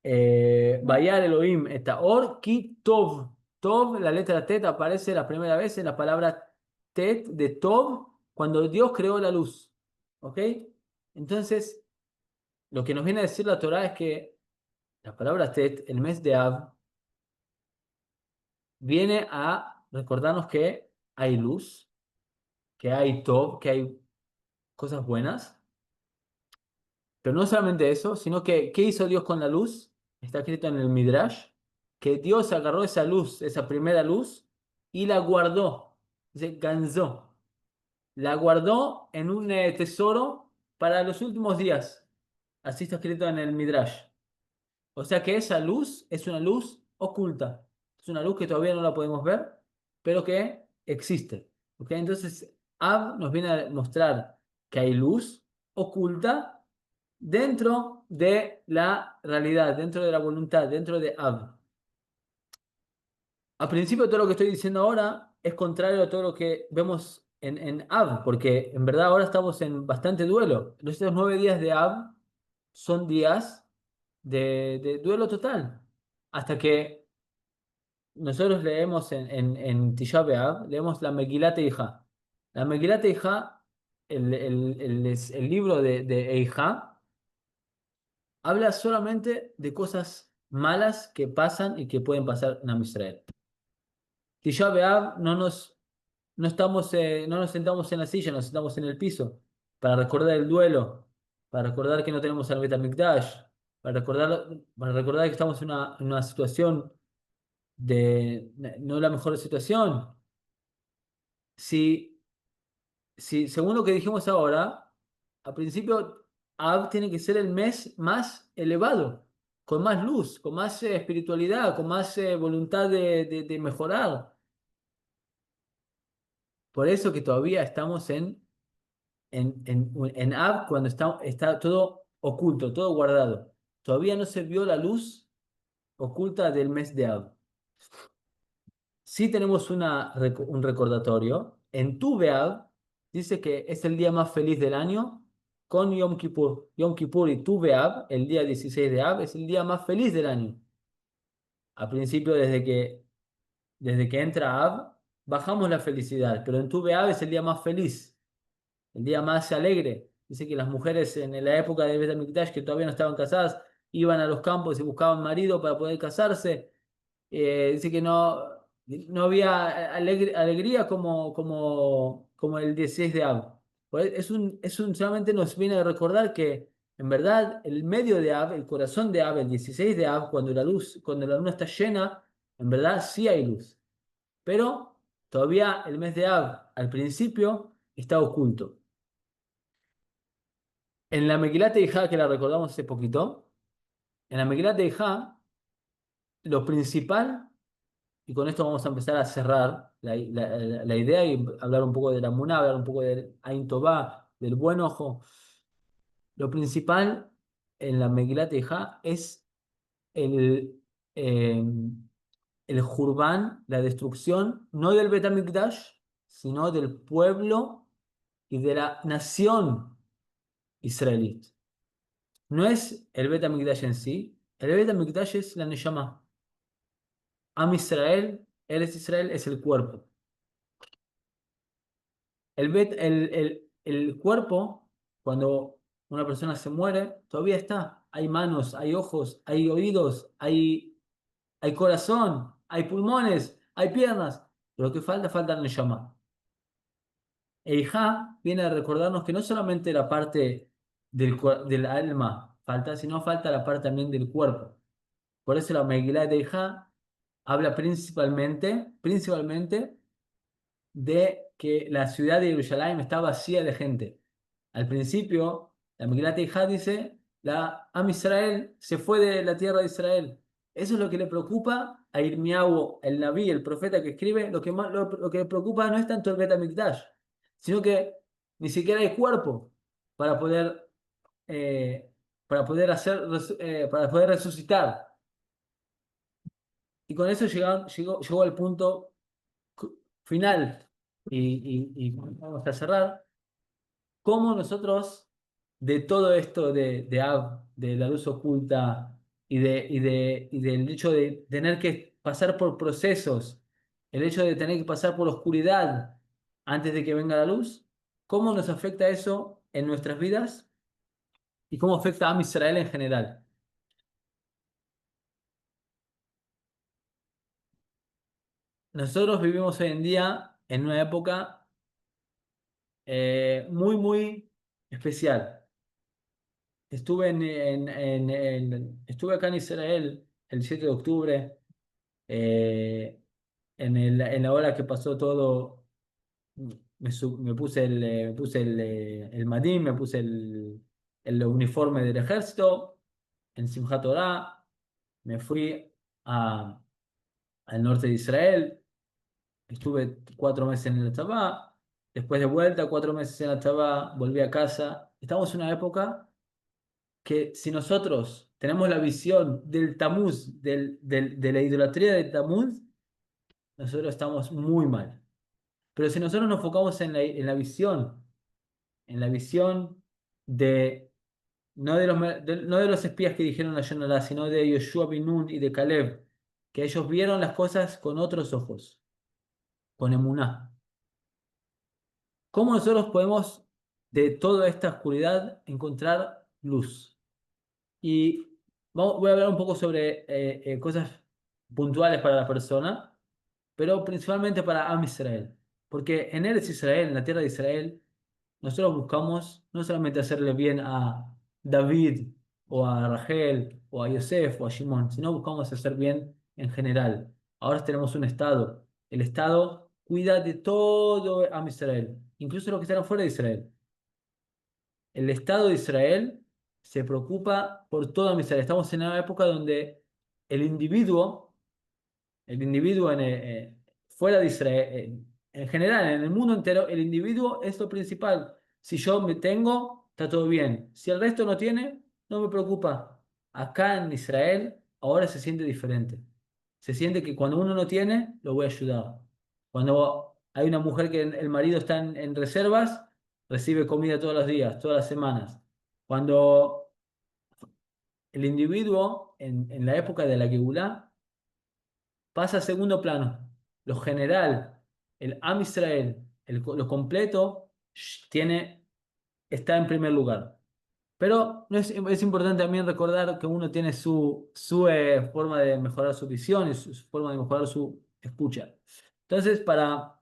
[SPEAKER 1] Vayar Elohim et Or ki Tov. Tov, la letra Tet aparece la primera vez en la palabra Tet de Tov cuando Dios creó la luz. ¿Ok? Entonces, lo que nos viene a decir la Torá es que la palabra Tet, el mes de Av, viene a recordarnos que hay luz, que hay top, que hay cosas buenas. Pero no solamente eso, sino que ¿qué hizo Dios con la luz? Está escrito en el Midrash, que Dios agarró esa luz, esa primera luz, y la guardó. Dice, ganzó. La guardó en un tesoro para los últimos días. Así está escrito en el Midrash. O sea que esa luz es una luz oculta. Es una luz que todavía no la podemos ver, pero que existe. ¿Ok? Entonces, Ab nos viene a mostrar que hay luz oculta dentro de la realidad, dentro de la voluntad, dentro de Ab. A principio, todo lo que estoy diciendo ahora es contrario a todo lo que vemos en Ab, porque en verdad ahora estamos en bastante duelo. Estos 9 días de Ab son días de duelo total. Hasta que nosotros leemos en Tisha B'Av, leemos la Megilat Eijá. La Megilat Eijá, el libro de Eijá, habla solamente de cosas malas que pasan y que pueden pasar en Am Israel. Tisha B'Av no nos sentamos en la silla, nos sentamos en el piso para recordar el duelo, para recordar que no tenemos al Bet HaMikdash, para recordar que estamos en una situación no la mejor situación. Si, si según lo que dijimos ahora, al principio Ab tiene que ser el mes más elevado, con más luz, con más espiritualidad, con más voluntad de mejorar. Por eso que todavía estamos en Ab cuando está todo oculto, todo guardado. Todavía no se vio la luz oculta del mes de Ab. Sí tenemos un recordatorio. En Tu B'Av dice que es el día más feliz del año con Yom Kippur. Yom Kippur y Tu B'Av, el día 16 de Av, es el día más feliz del año. Al principio, desde que entra Av, bajamos la felicidad, pero en Tu B'Av es el día más feliz, el día más alegre. Dice que las mujeres en la época de Bet HaMikdash, que todavía no estaban casadas, iban a los campos y buscaban marido para poder casarse. Dice que no había alegría como el 16 de Av. Pues solamente nos viene a recordar que en verdad el medio de Av, el corazón de Av, el 16 de Av, cuando la luna está llena, En verdad sí hay luz, pero todavía el mes de Av al principio está oculto. En la Megilat Eijá, que la recordamos hace poquito, en la Megilat Eijá, lo principal, y con esto vamos a empezar a cerrar la idea y hablar un poco de la Muná, hablar un poco del Ain Tová, del buen ojo. Lo principal en la Megilat Eijá es el, eh, el Jurban, la destrucción, no del Bet HaMikdash, sino del pueblo y de la nación israelí. No es el Bet HaMikdash en sí, el Bet HaMikdash es la Neshama. Am Israel, Eretz Israel es el cuerpo. El cuerpo, cuando una persona se muere, todavía está. Hay manos, hay ojos, hay oídos, hay corazón, hay pulmones, hay piernas. Pero lo que falta el Neshama. Eijá viene a recordarnos que no solamente la parte del alma falta, sino falta la parte también del cuerpo. Por eso la Megilá de Eijá habla principalmente de que la ciudad de Jerusalén está vacía de gente. Al principio, la Megilat Eijá dice, la Am Israel se fue de la tierra de Israel. Eso es lo que le preocupa a Irmiyahu, el Naví, el profeta que escribe. Lo que le preocupa no es tanto el Bet HaMikdash, sino que ni siquiera hay cuerpo para poder, eh, para poder resucitar. Y con eso llegó al punto final. Y vamos a cerrar. ¿Cómo nosotros, de todo esto de la luz oculta y del hecho de tener que pasar por procesos, el hecho de tener que pasar por oscuridad antes de que venga la luz, cómo nos afecta eso en nuestras vidas y cómo afecta a Israel en general? Nosotros vivimos hoy en día en una época muy especial. Estuve acá en Israel el 7 de octubre, eh, en la hora que pasó todo. Me puse el Madim, me puse el uniforme del ejército, en Simchat Torah, me fui a- al norte de Israel, estuve 4 meses en el Tabá, después de vuelta, 4 meses en el Tabá, volví a casa. Estamos en una época que si nosotros tenemos la visión del Tamuz, de la idolatría de Tamuz, nosotros estamos muy mal. Pero si nosotros nos enfocamos en la visión de, no de los espías que dijeron a Yonah, sino de Yoshua bin Nun y de Caleb, que ellos vieron las cosas con otros ojos, con emuná. ¿Cómo nosotros podemos de toda esta oscuridad encontrar luz? Y voy a hablar un poco sobre cosas puntuales para la persona, pero principalmente para Am Israel. Porque en Eretz Israel, en la tierra de Israel, nosotros buscamos no solamente hacerle bien a David o a Rachel o a Yosef o a Shimon, sino buscamos hacer bien en general. Ahora tenemos un Estado. El Estado cuida de todo Am Israel, incluso los que están fuera de Israel. El Estado de Israel se preocupa por toda Israel. Estamos en una época donde el individuo, el individuo fuera de Israel, en general, en el mundo entero, el individuo es lo principal. Si yo me tengo, está todo bien. Si el resto no tiene, no me preocupa. Acá en Israel, ahora se siente diferente. Se siente que cuando uno no tiene, lo voy a ayudar. Cuando hay una mujer que el marido está en reservas, recibe comida todos los días, todas las semanas. Cuando el individuo, en la época de la Geulá, pasa a segundo plano. Lo general, el Am Israel, lo completo, está en primer lugar. Pero no es importante también recordar que uno tiene su forma de mejorar su visión y su forma de mejorar su escucha. Entonces, para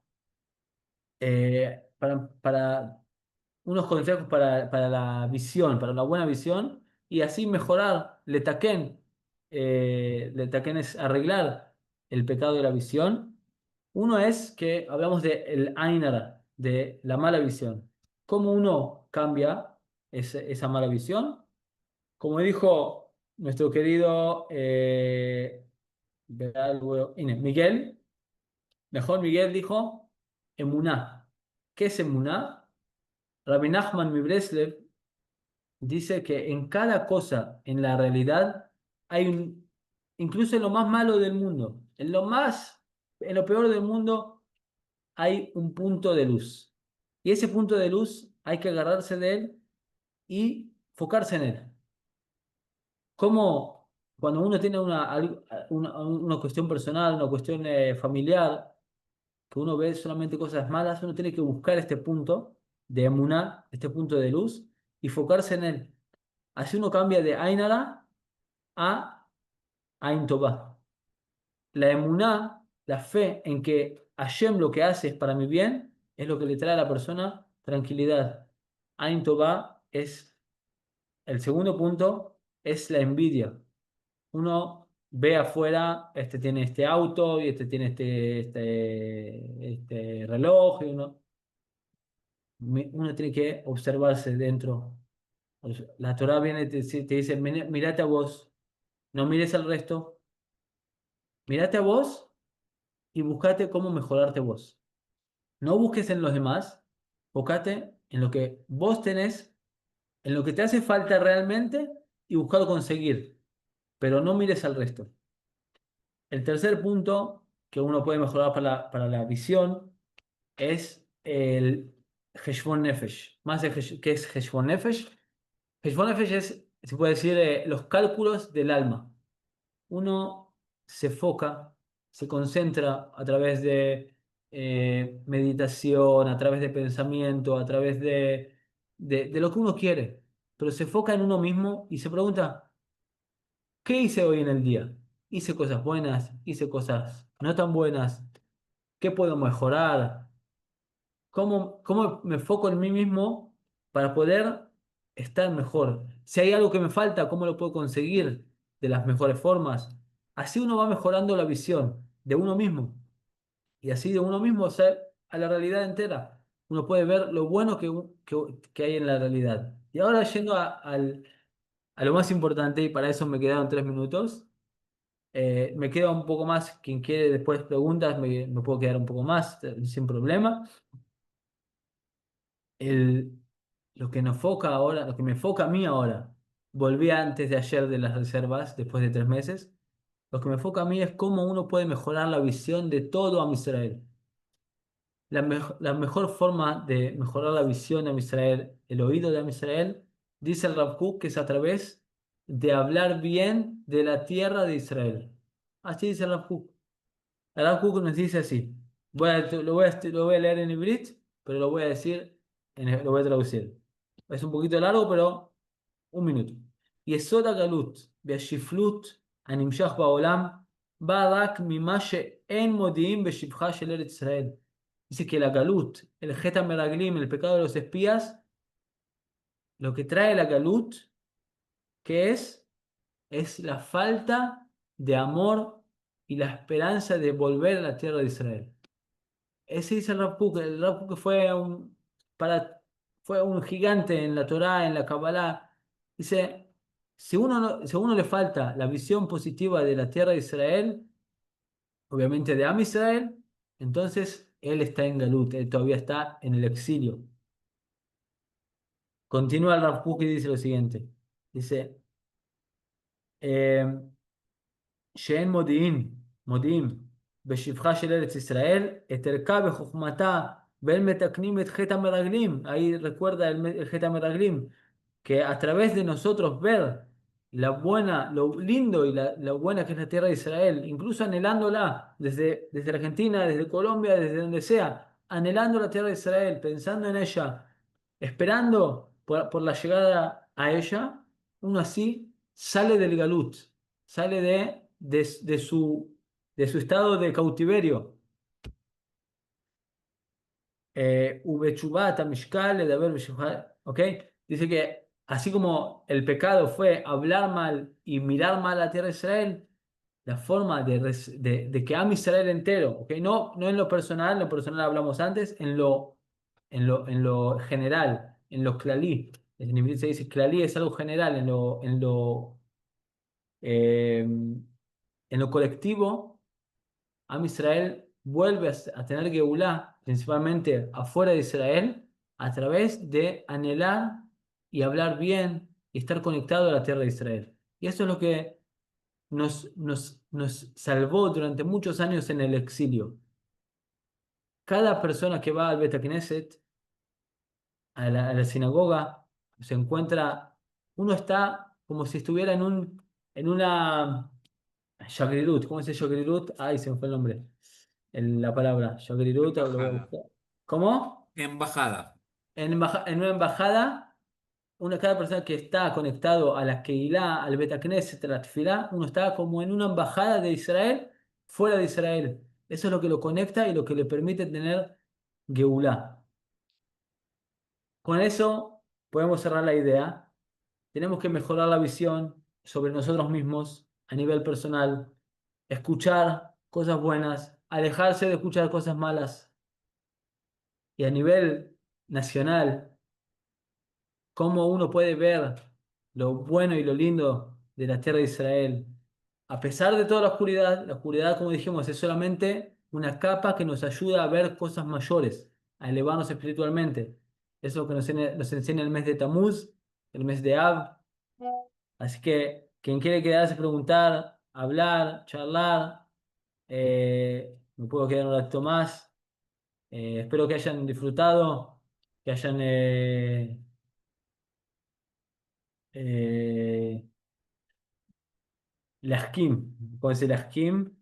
[SPEAKER 1] unos consejos para la visión, para la buena visión, y así mejorar, le taquen es arreglar el pecado de la visión. Uno es que hablamos de el Ain Hara, de la mala visión. ¿Cómo uno cambia esa mala visión? Como dijo nuestro querido Miguel, mejor Miguel dijo, Emuná. ¿Qué es Emuná? Rabbi Nachman Mibreslev dice que en cada cosa, en la realidad, hay incluso en lo más malo del mundo, en lo peor del mundo, hay un punto de luz. Y ese punto de luz hay que agarrarse de él y enfocarse en él. Como cuando uno tiene una cuestión personal, una cuestión familiar, que uno ve solamente cosas malas, uno tiene que buscar este punto de emuná, este punto de luz, y enfocarse en él. Así uno cambia de Ainara a Ain Tová. La emuná, la fe en que Hashem lo que hace es para mi bien, es lo que le trae a la persona tranquilidad. Ain Tová es el segundo punto, es la envidia. Uno ve afuera, este tiene este auto y este tiene este reloj, y uno tiene que observarse dentro. La Torah viene y te dice, Mírate a vos, no mires al resto, mírate a vos y buscate cómo mejorarte vos. No busques en los demás, fócate en lo que vos tenés, en lo que te hace falta realmente y buscar conseguir, pero no mires al resto. El tercer punto que uno puede mejorar para la visión es el Heshbon Nefesh. ¿Qué es Heshbon Nefesh? Heshbon Nefesh es, se puede decir, los cálculos del alma. Uno se enfoca, se concentra a través de meditación, a través de pensamiento, a través de lo que uno quiere, pero se enfoca en uno mismo y se pregunta, ¿qué hice hoy en el día? ¿Hice cosas buenas? ¿Hice cosas no tan buenas? ¿Qué puedo mejorar? ¿Cómo me enfoco en mí mismo para poder estar mejor? Si hay algo que me falta, ¿cómo lo puedo conseguir de las mejores formas? Así uno va mejorando la visión de uno mismo. Y así de uno mismo, o sea, a la realidad entera. Uno puede ver lo bueno que hay en la realidad. Y ahora yendo a lo más importante, y para eso me quedaron 3 minutos. Me queda un poco más, quien quiere después preguntas, me puedo quedar un poco más, sin problema. el, lo que nos enfoca ahora, lo que me enfoca a mí ahora, volví antes de ayer de las reservas, después de 3 meses, lo que me enfoca a mí es cómo uno puede mejorar la visión de todo a Israel. La mejor forma de mejorar la visión de Israel, el oído de Israel, dice el Rav Kook, que es a través de hablar bien de la tierra de Israel. Así dice el Rav Kook. El Rav Kook nos dice así. Lo voy a leer en ibrit, pero lo voy a decir, lo voy a traducir. Es un poquito largo, pero un minuto. יסוד הגלות והשפלות הנמשך בעולם בא רק ממה שאין מודיעים בשבחה של ארץ ישראל. Dice que la galut, el Geta Meraglim, el pecado de los espías, lo que trae la galut, que es la falta de amor y la esperanza de volver a la tierra de Israel. Ese dice el Rav Kook fue un gigante en la Torá, en la Kabbalah. Dice, si a uno le falta la visión positiva de la tierra de Israel, obviamente de Am Israel, entonces él está en Galut, él todavía está en el exilio. Continúa el Rav Kook y dice lo siguiente. Dice, שאין מודיעים בשבחה של ארץ ישראל, את ערכה וחוכמתה, ואין מתקנים את חטא המרגלים. Ahí recuerda el חטא המרגלים, que a través de nosotros ver lo lindo y la buena que es la tierra de Israel, incluso anhelándola desde Argentina, desde Colombia, desde donde sea, anhelando la tierra de Israel, pensando en ella, esperando por la llegada a ella, uno así sale del galut, sale de su estado de cautiverio. ¿Ok? Dice que así como el pecado fue hablar mal y mirar mal a la tierra de Israel, la forma de que Am Israel entero, ¿ok? No en lo personal hablamos antes, en lo general, en lo clalí. En inglés se dice clalí, es algo general, en lo colectivo, Am Israel vuelve a tener Geulá, principalmente afuera de Israel, a través de anhelar y hablar bien y estar conectado a la tierra de Israel. Y eso es lo que nos salvó durante muchos años en el exilio. Cada persona que va al Bet Knesset, a la sinagoga, se encuentra, uno está como si estuviera en una Shagrirut. ¿Cómo se dice Shagrirut? Ay, se me fue el nombre. La palabra Shagrirut, lo voy a
[SPEAKER 4] Embajada.
[SPEAKER 1] buscar. ¿Cómo?
[SPEAKER 4] Embajada.
[SPEAKER 1] En una embajada, cada persona que está conectado a la Keilah, al Bet Knesset, a la Tefilá, uno está como en una embajada de Israel, fuera de Israel. Eso es lo que lo conecta y lo que le permite tener Geulá. Con eso podemos cerrar la idea. Tenemos que mejorar la visión sobre nosotros mismos a nivel personal, escuchar cosas buenas, alejarse de escuchar cosas malas. Y a nivel nacional, cómo uno puede ver lo bueno y lo lindo de la tierra de Israel. A pesar de toda la oscuridad, como dijimos, es solamente una capa que nos ayuda a ver cosas mayores, a elevarnos espiritualmente. Eso es lo que nos enseña el mes de Tamuz, el mes de Av. Así que quien quiere quedarse, preguntar, hablar, charlar, me puedo quedar un rato más. Espero que hayan disfrutado, que hayan eh, Lahkim, puede ser Lahkim,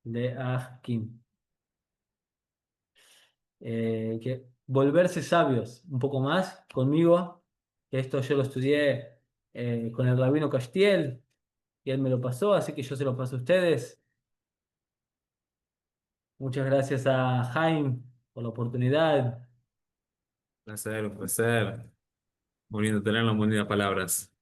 [SPEAKER 1] de Ahkim. Que volverse sabios un poco más conmigo, que esto yo lo estudié con el rabino Castiel y él me lo pasó, así que yo se lo paso a ustedes. Muchas gracias a Jaime por la oportunidad.
[SPEAKER 4] Un placer, un placer. Muy lindo tener las bonitas palabras.